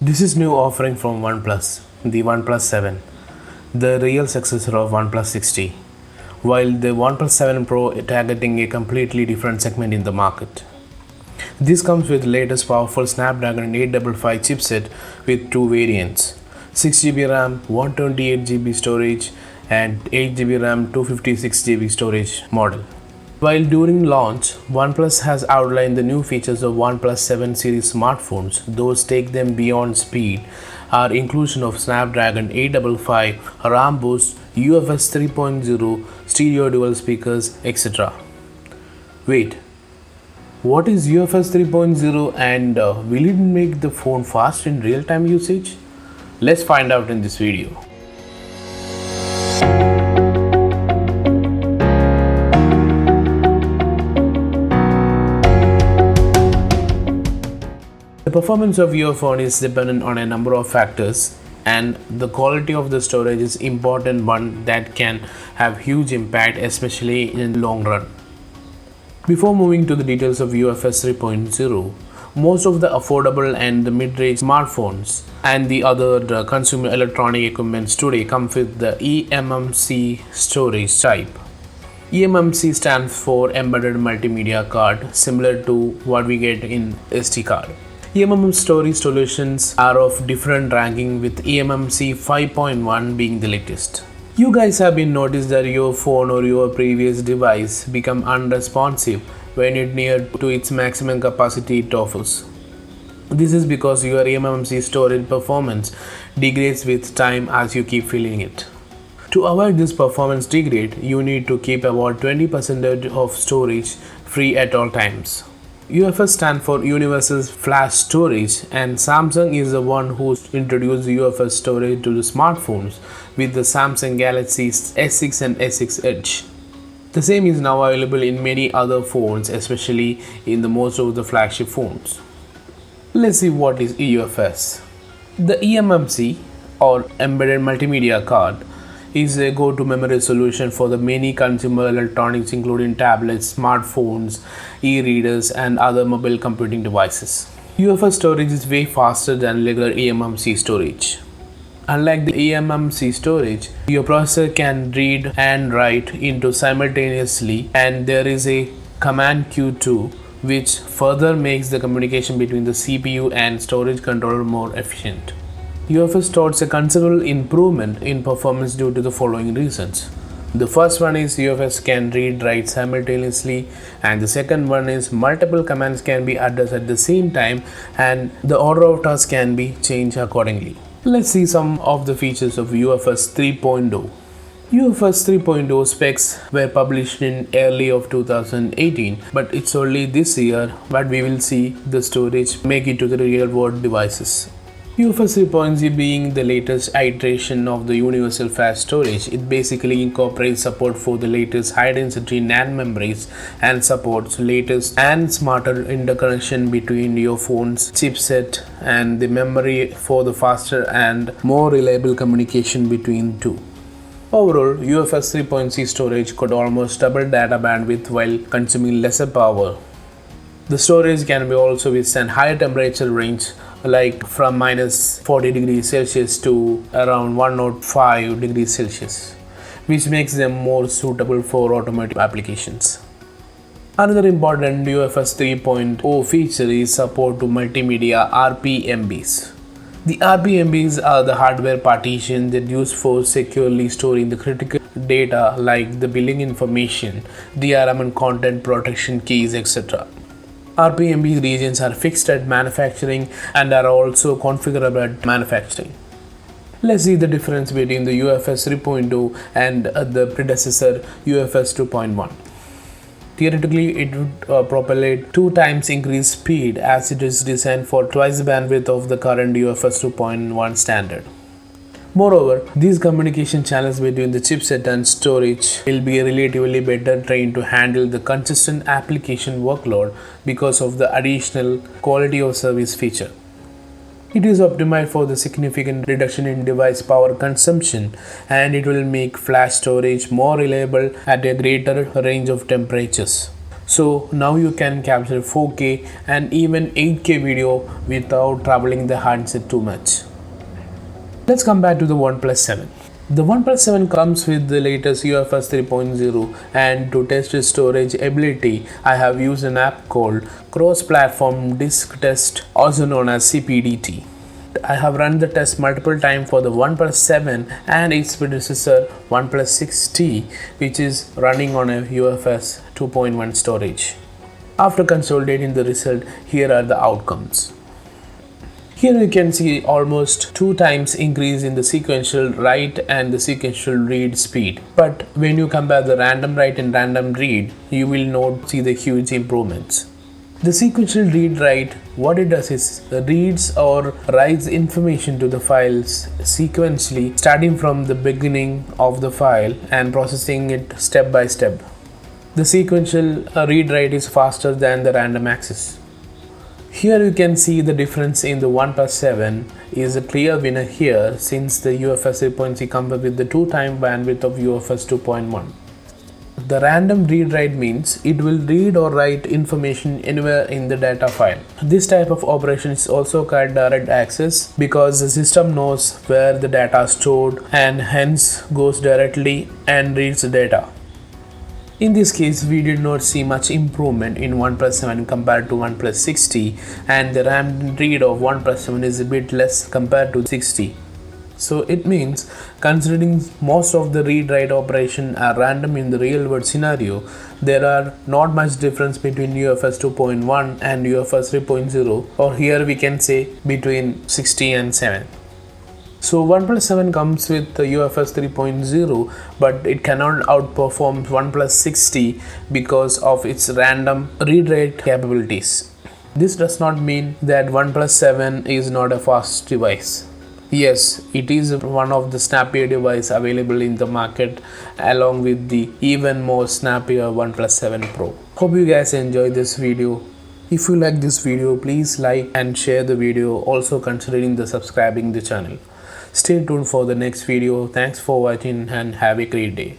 This is new offering from OnePlus, the OnePlus 7, the real successor of OnePlus 60, while the OnePlus 7 Pro is targeting a completely different segment in the market. This comes with latest powerful Snapdragon 855 chipset with two variants, 6GB RAM, 128GB storage and 8GB RAM 256GB storage model. While during launch, OnePlus has outlined the new features of OnePlus 7 series smartphones. Those take them beyond speed are inclusion of Snapdragon 855, RAM boost, UFS 3.0, stereo dual speakers, etc. Wait, what is UFS 3.0 and will it make the phone fast in real-time usage? Let's find out in this video. The performance of your phone is dependent on a number of factors, and the quality of the storage is important one that can have huge impact, especially in the long run. Before moving to the details of UFS 3.0, most of the affordable and the mid-range smartphones and the other consumer electronic equipments today come with the eMMC storage type. eMMC stands for Embedded Multimedia Card, similar to what we get in SD card. eMMC storage solutions are of different ranking, with eMMC 5.1 being the latest. You guys have been noticed that your phone or your previous device become unresponsive when it near to its maximum capacity it offers. This is because your eMMC storage performance degrades with time as you keep filling it. To avoid this performance degrade, you need to keep about 20% of storage free at all times. UFS stands for Universal Flash Storage, and Samsung is the one who introduced UFS storage to the smartphones with the Samsung Galaxy S6 and S6 Edge. The same is now available in many other phones, especially in the most of the flagship phones. Let's see what is UFS. The eMMC or Embedded Multimedia Card is a go-to memory solution for the many consumer electronics, including tablets, smartphones, e-readers and other mobile computing devices. UFS storage is way faster than regular eMMC storage. Unlike the eMMC storage, your processor can read and write into simultaneously, and there is a command queue too, which further makes the communication between the CPU and storage controller more efficient. UFS touts a considerable improvement in performance due to the following reasons. The first one is UFS can read write simultaneously, and the second one is multiple commands can be addressed at the same time and the order of tasks can be changed accordingly. Let's see some of the features of UFS 3.0. UFS 3.0 specs were published in early of 2018, but it's only this year that we will see the storage make it to the real world devices. UFS 3.0 being the latest iteration of the Universal Flash Storage, it basically incorporates support for the latest high-density NAND memories and supports latest and smarter interconnection between your phone's chipset and the memory for the faster and more reliable communication between two. Overall, UFS 3.0 storage could almost double data bandwidth while consuming lesser power. The storage can be also withstand higher temperature range, like from minus 40 degrees Celsius to around 105 degrees Celsius, which makes them more suitable for automotive applications. Another important UFS 3.0 feature is support to multimedia RPMBs. The RPMBs are the hardware partition that used for securely storing the critical data like the billing information, DRM and content protection keys, etc. RPMB regions are fixed at manufacturing and are also configurable at manufacturing. Let's see the difference between the UFS 3.0 and the predecessor UFS 2.1. Theoretically, it would propagate 2 times increased speed, as it is designed for twice the bandwidth of the current UFS 2.1 standard. Moreover, these communication channels between the chipset and storage will be relatively better trained to handle the consistent application workload because of the additional quality of service feature. It is optimized for the significant reduction in device power consumption, and it will make flash storage more reliable at a greater range of temperatures. So now you can capture 4K and even 8K video without troubling the handset too much. Let's come back to the OnePlus 7. The OnePlus 7 comes with the latest UFS 3.0, and to test its storage ability, I have used an app called Cross-Platform Disk Test, also known as CPDT. I have run the test multiple times for the OnePlus 7 and its predecessor OnePlus 6T, which is running on a UFS 2.1 storage. After consolidating the result, here are the outcomes. Here you can see almost 2 times increase in the sequential write and the sequential read speed. But when you compare the random write and random read, you will not see the huge improvements. The sequential read write, what it does is reads or writes information to the files sequentially, starting from the beginning of the file and processing it step by step. The sequential read write is faster than the random access. Here you can see the difference in the OnePlus 7 is a clear winner here, since the UFS 3.0 comes with the 2x bandwidth of UFS 2.1. The random read write means it will read or write information anywhere in the data file. This type of operation is also called direct access because the system knows where the data is stored and hence goes directly and reads the data. In this case, we did not see much improvement in OnePlus 7 compared to OnePlus 6T, and the RAM read of OnePlus 7 is a bit less compared to 6T. So it means, considering most of the read-write operation are random in the real-world scenario, there are not much difference between UFS 2.1 and UFS 3.0, or here we can say between 6T and 7. So OnePlus 7 comes with the UFS 3.0, but it cannot outperform OnePlus 6T because of its random read-write capabilities. This does not mean that OnePlus 7 is not a fast device. Yes, it is one of the snappier devices available in the market, along with the even more snappier OnePlus 7 Pro. Hope you guys enjoyed this video. If you like this video, please like and share the video, also considering the subscribing the channel. Stay tuned for the next video. Thanks for watching and have a great day.